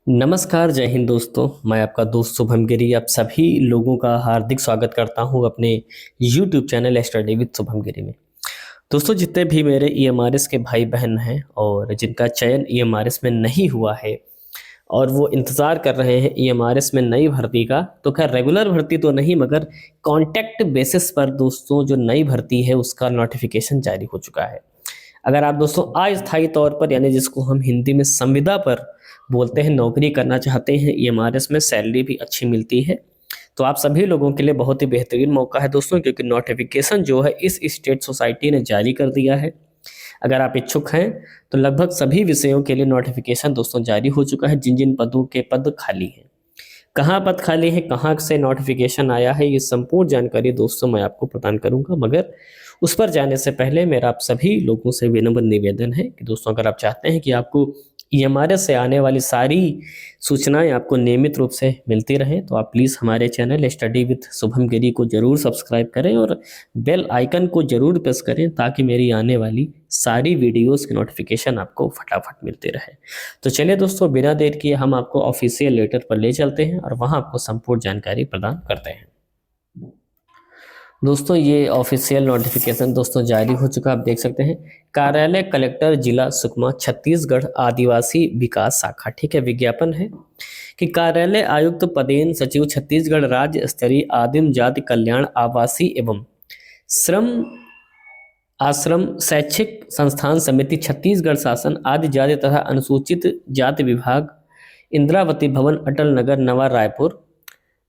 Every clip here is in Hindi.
नमस्कार, जय हिंद दोस्तों। मैं आपका दोस्त शुभम गिरी आप सभी लोगों का हार्दिक स्वागत करता हूं अपने YouTube channel study with Shubham Giri में। दोस्तों, जितने भी मेरे ईएमआरएस के भाई बहन हैं और जिनका चयन ईएमआरएस में नहीं हुआ है और वो इंतज़ार कर रहे हैं ईएमआरएस में नई भर्ती का, तो खैर रेगुलर भर्ती तो नहीं मगर कॉन्ट्रैक्ट बेसिस पर दोस्तों जो नई भर्ती है उसका नोटिफिकेशन जारी हो चुका है। अगर आप दोस्तों अस्थायी तौर पर यानी जिसको हम हिंदी में संविदा पर बोलते हैं नौकरी करना चाहते हैं, ईएमआरएस में सैलरी भी अच्छी मिलती है, तो आप सभी लोगों के लिए बहुत ही बेहतरीन मौका है दोस्तों, क्योंकि नोटिफिकेशन जो है इस स्टेट सोसाइटी ने जारी कर दिया है। अगर आप इच्छुक हैं तो लगभग सभी विषयों के लिए नोटिफिकेशन दोस्तों जारी हो चुका है। जिन जिन पदों के पद खाली हैं, कहाँ पद खाली है, कहाँ से नोटिफिकेशन आया है, ये संपूर्ण जानकारी दोस्तों मैं आपको प्रदान करूंगा। मगर उस पर जाने से पहले मेरा आप सभी लोगों से विनम्र निवेदन है कि दोस्तों अगर आप चाहते हैं कि आपको ईएमआरएस से आने वाली सारी सूचनाएं आपको नियमित रूप से मिलती रहें, तो आप प्लीज़ हमारे चैनल स्टडी विद शुभम गिरी को जरूर सब्सक्राइब करें और बेल आइकन को जरूर प्रेस करें ताकि मेरी आने वाली सारी वीडियोस की नोटिफिकेशन आपको फटाफट मिलते रहे। तो चलिए दोस्तों, बिना देर किए हम आपको ऑफिशियल लेटर पर ले चलते हैं और वहां आपको संपूर्ण जानकारी प्रदान करते हैं। दोस्तों, ये ऑफिशियल नोटिफिकेशन दोस्तों जारी हो चुका, आप देख सकते हैं। कार्यालय कलेक्टर जिला सुकमा छत्तीसगढ़ आदिवासी विकास शाखा, ठीक है। विज्ञापन है कि कार्यालय आयुक्त पदेन सचिव छत्तीसगढ़ राज्य स्तरीय आदिम जाति कल्याण आवासीय एवं श्रम आश्रम शैक्षिक संस्थान समिति छत्तीसगढ़ शासन आदि जाति तथा अनुसूचित जाति विभाग इंद्रावती भवन अटल नगर नवा रायपुर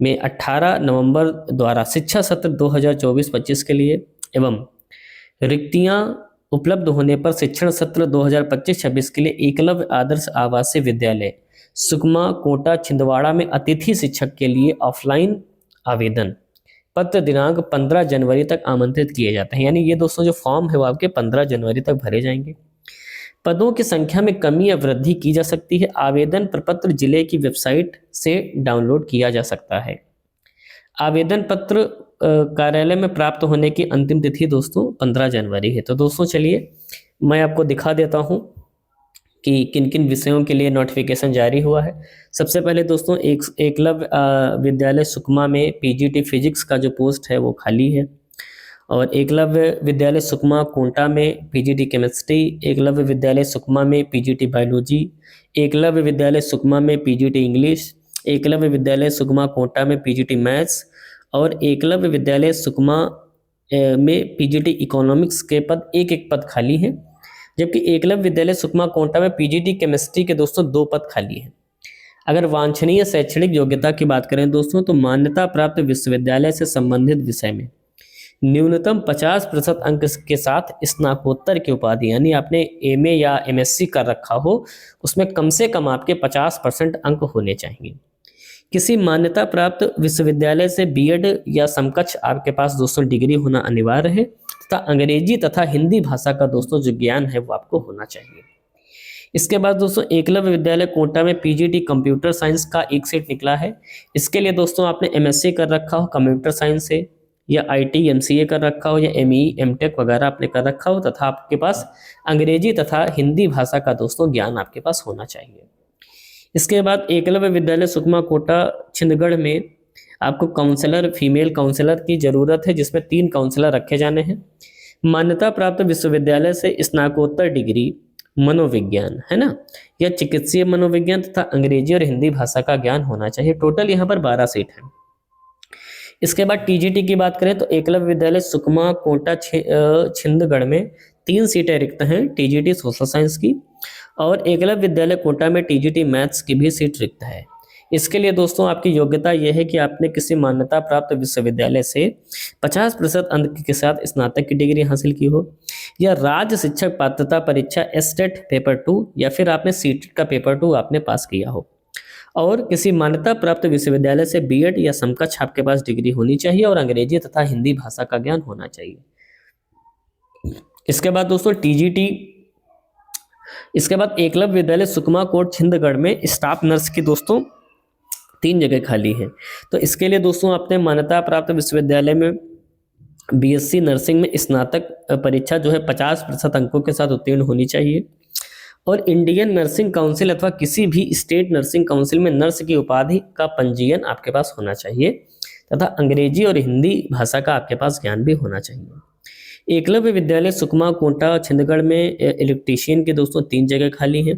में 18 नवंबर द्वारा शिक्षा सत्र 2024-25 के लिए एवं रिक्तियां उपलब्ध होने पर शिक्षण सत्र 2025-26 के लिए एकलव्य आदर्श आवासीय विद्यालय सुकमा कोटा छिंदवाड़ा में अतिथि शिक्षक के लिए ऑफलाइन आवेदन पत्र दिनांक 15 जनवरी तक आमंत्रित किए जाते हैं। यानी ये दोस्तों जो फॉर्म है वो आपके 15 जनवरी तक भरे जाएंगे। पदों की संख्या में कमी या वृद्धि की जा सकती है। आवेदन प्रपत्र जिले की वेबसाइट से डाउनलोड किया जा सकता है। आवेदन पत्र कार्यालय में प्राप्त होने की अंतिम तिथि दोस्तों 15 जनवरी है। तो दोस्तों चलिए मैं आपको दिखा देता हूं कि किन किन विषयों के लिए नोटिफिकेशन जारी हुआ है। सबसे पहले दोस्तों एकलव्य विद्यालय सुकमा में पीजीटी फिजिक्स का जो पोस्ट है वो खाली है, और एकलव्य विद्यालय सुकमा कोंटा में पीजीटी केमिस्ट्री, एकलव्य विद्यालय सुकमा में पीजीटी बायोलॉजी, एकलव्य विद्यालय सुकमा में पीजीटी इंग्लिश, एकलव्य विद्यालय सुकमा कोंटा में पीजीटी मैथ्स और एकलव्य विद्यालय सुकमा में पीजीटी इकोनॉमिक्स के पद एक एक पद खाली हैं। जबकि एकलव्य विद्यालय सुकमा कोंटा में पीजीटी केमिस्ट्री के दोस्तों 2 पद खाली हैं। अगर वांछनीय शैक्षणिक योग्यता की बात करें दोस्तों, तो मान्यता प्राप्त विश्वविद्यालय से संबंधित विषय में न्यूनतम 50% अंक के साथ स्नातकोत्तर की उपाधि, यानी आपने एमए या एमएससी कर रखा हो उसमें कम से कम आपके 50% अंक होने चाहिए। किसी मान्यता प्राप्त विश्वविद्यालय से बीएड या समकक्ष आपके पास दोस्तों डिग्री होना अनिवार्य है तथा अंग्रेजी तथा हिंदी भाषा का दोस्तों जो ज्ञान है वो आपको होना चाहिए। इसके बाद दोस्तों एकलव्य विद्यालय कोटा में पीजीटी कंप्यूटर साइंस का एक सीट निकला है। इसके लिए दोस्तों आपने एमएससी कर रखा हो कंप्यूटर साइंस से, या आईटी एमसीए कर रखा हो, या एमई एमटेक वगैरह आपने कर रखा हो तथा आपके पास अंग्रेजी तथा हिंदी भाषा का दोस्तों ज्ञान आपके पास होना चाहिए। इसके बाद एकलव्य विद्यालय सुकमा कोटा छिंदगढ़ में आपको काउंसलर फीमेल काउंसलर की जरूरत है, जिसमें 3 काउंसलर रखे जाने हैं। मान्यता प्राप्त विश्वविद्यालय से स्नातकोत्तर डिग्री मनोविज्ञान है ना, या चिकित्सीय मनोविज्ञान तथा अंग्रेजी और हिंदी भाषा का ज्ञान होना चाहिए। टोटल यहाँ पर 12 सीट है। इसके बाद टीजीटी की बात करें तो एकलव्य विद्यालय सुकमा कोटा छिंदगढ़ में 3 सीटें रिक्त हैं टीजीटी सोशल साइंस की, और एकलव्य विद्यालय कोटा में टीजीटी मैथ्स की भी सीट रिक्त है। इसके लिए दोस्तों आपकी योग्यता यह है कि आपने किसी मान्यता प्राप्त विश्वविद्यालय से 50% अंक के साथ स्नातक की डिग्री हासिल की हो, या राज्य शिक्षक पात्रता परीक्षा एस्टेट पेपर 2 या फिर आपने सीटेट का पेपर 2 आपने पास किया हो, और किसी मान्यता प्राप्त विश्वविद्यालय से बीएड या समकक्ष आपके पास डिग्री होनी चाहिए और अंग्रेजी तथा हिंदी भाषा का ज्ञान होना चाहिए। इसके बाद दोस्तों टीजीटी, इसके बाद एकलव्य विद्यालय सुकमा कोट छिंदगढ़ में स्टाफ नर्स की दोस्तों 3 जगह खाली है। तो इसके लिए दोस्तों आपने मान्यता प्राप्त विश्वविद्यालय में बीएससी नर्सिंग में स्नातक परीक्षा जो है 50% अंकों के साथ उत्तीर्ण होनी चाहिए, और इंडियन नर्सिंग काउंसिल अथवा किसी भी स्टेट नर्सिंग काउंसिल में नर्स की उपाधि का पंजीयन आपके पास होना चाहिए तथा अंग्रेजी और हिंदी भाषा का आपके पास ज्ञान भी होना चाहिए। एकलव्य विद्यालय सुकमा, कोटा, छिंदगढ़ में इलेक्ट्रीशियन के दोस्तों 3 जगह खाली हैं।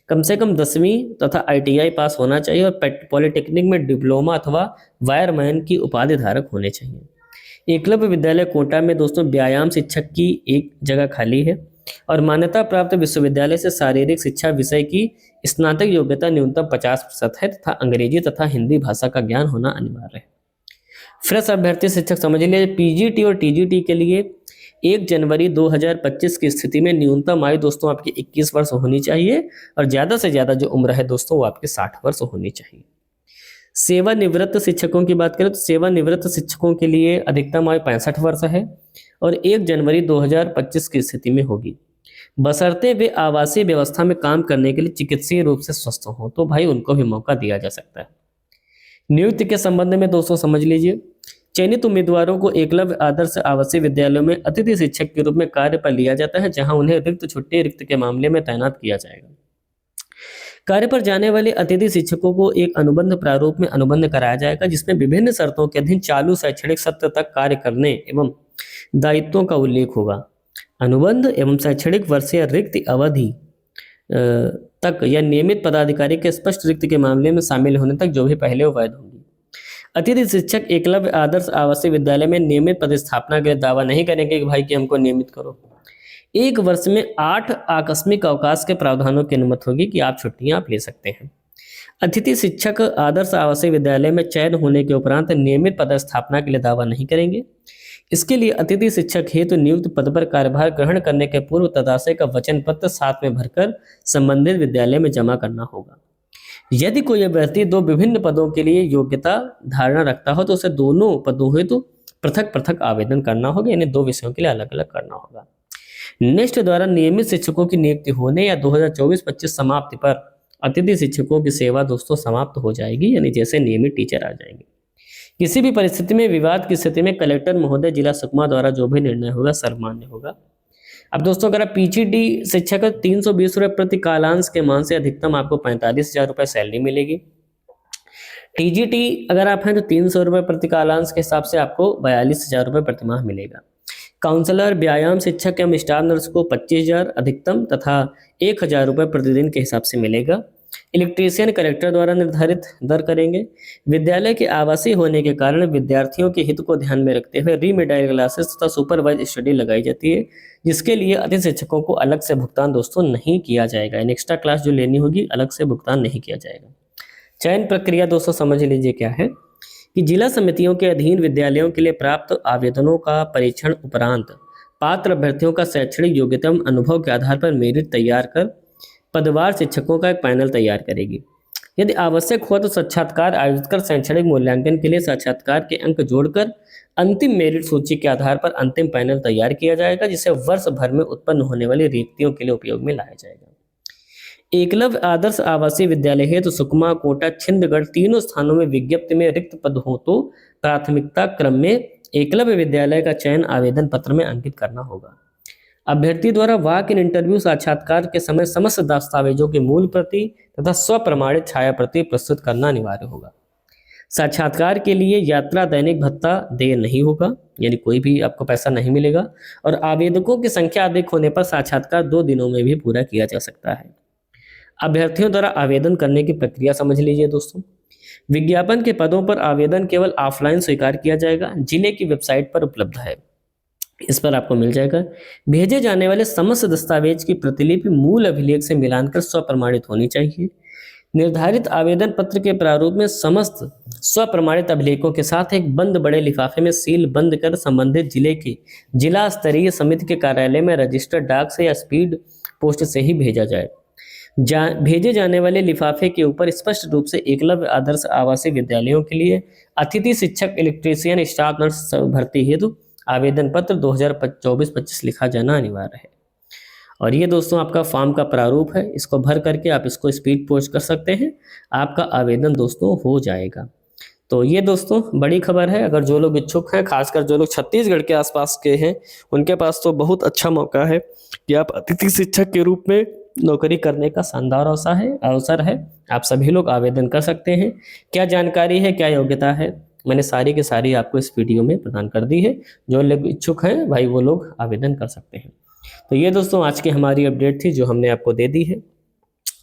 कम से कम 10वीं तथा ITI पास होना चाहिए और पॉलिटेक्निक में डिप्लोमा अथवा वायरमैन की उपाधि धारक होने चाहिए। एकलव्य विद्यालय कोटा में दोस्तों व्यायाम शिक्षक की 1 जगह खाली है और मान्यता प्राप्त विश्वविद्यालय से शारीरिक शिक्षा विषय की स्नातक योग्यता न्यूनतम 50% है तथा अंग्रेजी तथा हिंदी भाषा का ज्ञान होना अनिवार्य है। फ्रेश अभ्यर्थी शिक्षक समझ लीजिए, PGT और TGT के लिए 1 जनवरी 2025 की स्थिति में न्यूनतम आयु दोस्तों आपकी 21 वर्ष होनी चाहिए और ज़्यादा से ज़्यादा जो उम्र है दोस्तों वो आपकी 60 वर्ष होनी चाहिए। सेवानिवृत्त शिक्षकों की बात करें तो सेवानिवृत्त शिक्षकों के लिए अधिकतम आयु 65 वर्ष है और 1 जनवरी 2025 की स्थिति में होगी, बशर्ते वे आवासीय व्यवस्था में काम करने के लिए चिकित्सीय रूप से स्वस्थ हों, तो भाई उनको भी मौका दिया जा सकता है। नियुक्ति के संबंध में दोस्तों समझ लीजिए, चयनित उम्मीदवारों को एकलव्य आदर्श आवासीय विद्यालयों में अतिथि शिक्षक के रूप में कार्य पर लिया जाता है, जहां उन्हें रिक्त के मामले में तैनात किया जाएगा। कार्य पर जाने वाले अतिथि शिक्षकों को एक अनुबंध प्रारूप में अनुबंध कराया जाएगा, जिसमें विभिन्न शर्तों के अधीन चालू शैक्षणिक सत्र तक कार्य करने एवं दायित्वों का उल्लेख होगा। अनुबंध एवं शैक्षणिक वर्ष या रिक्त अवधि तक या नियमित पदाधिकारी के स्पष्ट रिक्त के मामले में शामिल होने तक जो भी पहले वैध होंगी। अतिथि शिक्षक एकलव्य आदर्श आवासीय विद्यालय में नियमित पदस्थापना के लिए दावा नहीं करेंगे कि भाई कि हमको नियमित करो। 1 वर्ष में 8 आकस्मिक अवकाश के प्रावधानों की अनुमति होगी कि आप छुट्टियां आप ले सकते हैं। अतिथि शिक्षक आदर्श आवासीय विद्यालय में चयन होने के उपरांत नियमित पदस्थापना के लिए दावा नहीं करेंगे। इसके लिए अतिथि शिक्षक हेतु नियुक्त पद पर कार्यभार ग्रहण करने के पूर्व तदाशय का वचन पत्र साथ में भरकर संबंधित विद्यालय में जमा करना होगा। यदि कोई अभ्यर्थी 2 विभिन्न पदों के लिए योग्यता धारणा रखता हो तो उसे दोनों पदों हेतु पृथक पृथक आवेदन करना होगा, यानी 2 विषयों के लिए अलग अलग करना होगा। नेक्स्ट द्वारा नियमित शिक्षकों की नियुक्ति होने या 2024-25 समाप्ति पर अतिथि शिक्षकों की सेवा दोस्तों समाप्त हो जाएगी, यानी जैसे नियमित टीचर आ जाएंगे। किसी भी परिस्थिति में विवाद की स्थिति में कलेक्टर महोदय जिला सुकमा द्वारा जो भी निर्णय होगा सर्वमान्य होगा। अब दोस्तों अगर आप PGT शिक्षक 320 रुपये प्रति कालांश के मान से अधिकतम आपको 45,000 रुपये सैलरी मिलेगी। TGT अगर आप हैं तो 300 रुपये प्रति कालांश के हिसाब से आपको 42,000 रुपये प्रतिमाह मिलेगा। काउंसलर, व्यायाम शिक्षक एवं स्टाफ नर्स को 25,000 अधिकतम तथा 1,000 रुपये प्रतिदिन के हिसाब से मिलेगा। इलेक्ट्रीशियन कलेक्टर द्वारा निर्धारित दर करेंगे। विद्यालय के आवासीय होने के कारण विद्यार्थियों के हित को ध्यान में रखते हुए रीमिडाइल क्लासेस तथा सुपरवाइज स्टडी लगाई जाती है, जिसके लिए अतिथि शिक्षकों को अलग से भुगतान दोस्तों नहीं किया जाएगा। इन एक्स्ट्रा क्लास जो लेनी होगी अलग से भुगतान नहीं किया जाएगा। चयन प्रक्रिया दोस्तों समझ लीजिए क्या है कि जिला समितियों के अधीन विद्यालयों के लिए प्राप्त आवेदनों का परीक्षण उपरांत पात्र अभ्यर्थियों का शैक्षणिक योग्यता एवं अनुभव के आधार पर मेरिट तैयार कर पदवार शिक्षकों का एक पैनल तैयार करेगी। यदि आवश्यक हो तो साक्षात्कार आयोजित कर शैक्षणिक मूल्यांकन के लिए साक्षात्कार के अंक जोड़कर अंतिम मेरिट सूची के आधार पर अंतिम पैनल तैयार किया जाएगा, जिसे वर्ष भर में उत्पन्न होने वाली रिक्तियों के लिए उपयोग में लाया जाएगा। एकलव्य आदर्श आवासीय विद्यालय है तो सुकमा, कोटा, छिंदगढ़ तीनों स्थानों में विज्ञप्ति में रिक्त पद हो तो प्राथमिकता क्रम में एकलव्य विद्यालय का चयन आवेदन पत्र में अंकित करना होगा। अभ्यर्थी द्वारा वॉक इन इंटरव्यू साक्षात्कार के समय समस्त दस्तावेजों की मूल प्रति तथा स्वप्रमाणित छाया प्रति प्रस्तुत करना अनिवार्य होगा। साक्षात्कार के लिए यात्रा दैनिक भत्ता देय नहीं होगा, यानी कोई भी आपको पैसा नहीं मिलेगा और आवेदकों की संख्या अधिक होने पर साक्षात्कार 2 दिनों में भी पूरा किया जा सकता है। अभ्यर्थियों द्वारा आवेदन करने की प्रक्रिया समझ लीजिए दोस्तों। विज्ञापन के पदों पर आवेदन केवल ऑफलाइन स्वीकार किया जाएगा, जिले की वेबसाइट पर उपलब्ध है, इस पर आपको मिल जाएगा। भेजे जाने वाले समस्त दस्तावेज की प्रतिलिपि मूल अभिलेख से मिलान कर स्वप्रमाणित होनी चाहिए। निर्धारित आवेदन पत्र के प्रारूप में समस्त स्वप्रमाणित अभिलेखों के साथ एक बंद बड़े लिफाफे में सील बंद कर संबंधित जिले के जिला स्तरीय समिति के कार्यालय में रजिस्टर्ड डाक से या स्पीड पोस्ट से ही भेजा जाए। भेजे जाने वाले लिफाफे के ऊपर स्पष्ट रूप से एकलव्य आदर्श आवासीय विद्यालयों के लिए अतिथि शिक्षक, इलेक्ट्रीशियन, स्टाफ नर्स भर्ती हेतु आवेदन पत्र 2024-25 लिखा जाना अनिवार्य है। और ये दोस्तों आपका फॉर्म का प्रारूप है, इसको भर करके आप इसको स्पीड पोस्ट कर सकते हैं, आपका आवेदन दोस्तों हो जाएगा। तो ये दोस्तों बड़ी खबर है। अगर जो लोग इच्छुक हैं, खासकर जो लोग छत्तीसगढ़ के आसपास के हैं, उनके पास तो बहुत अच्छा मौका है कि आप अतिथि शिक्षक के रूप में नौकरी करने का शानदार अवसर है। आप सभी लोग आवेदन कर सकते हैं। क्या जानकारी है, क्या योग्यता है, मैंने सारी की सारी आपको इस वीडियो में प्रदान कर दी है। जो लोग इच्छुक हैं भाई वो लोग आवेदन कर सकते हैं। तो ये दोस्तों आज की हमारी अपडेट थी जो हमने आपको दे दी है।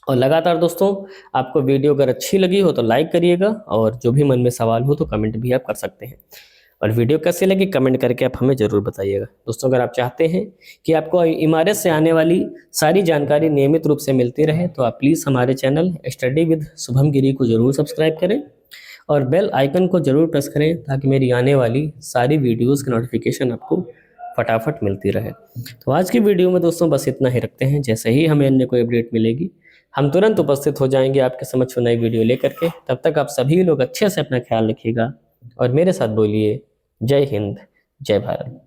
और लगातार दोस्तों आपको वीडियो अगर अच्छी लगी हो तो लाइक करिएगा, और जो भी मन में सवाल हो तो कमेंट भी आप कर सकते हैं। और वीडियो कैसी लगी कमेंट करके आप हमें ज़रूर बताइएगा। दोस्तों अगर आप चाहते हैं कि आपको इमारत से आने वाली सारी जानकारी नियमित रूप से मिलती रहे तो आप प्लीज़ हमारे चैनल स्टडी विद शुभम गिरी को ज़रूर सब्सक्राइब करें और बेल आइकन को ज़रूर प्रेस करें ताकि मेरी आने वाली सारी वीडियोज़ की नोटिफिकेशन आपको फटाफट मिलती रहे। तो आज की वीडियो में दोस्तों बस इतना ही रखते हैं। जैसे ही हमें अन्य कोई अपडेट मिलेगी हम तुरंत उपस्थित हो जाएंगे आपके समक्ष नई वीडियो लेकर के। तब तक आप सभी लोग अच्छे से अपना ख्याल रखिएगा और मेरे साथ बोलिए जय हिंद, जय भारत।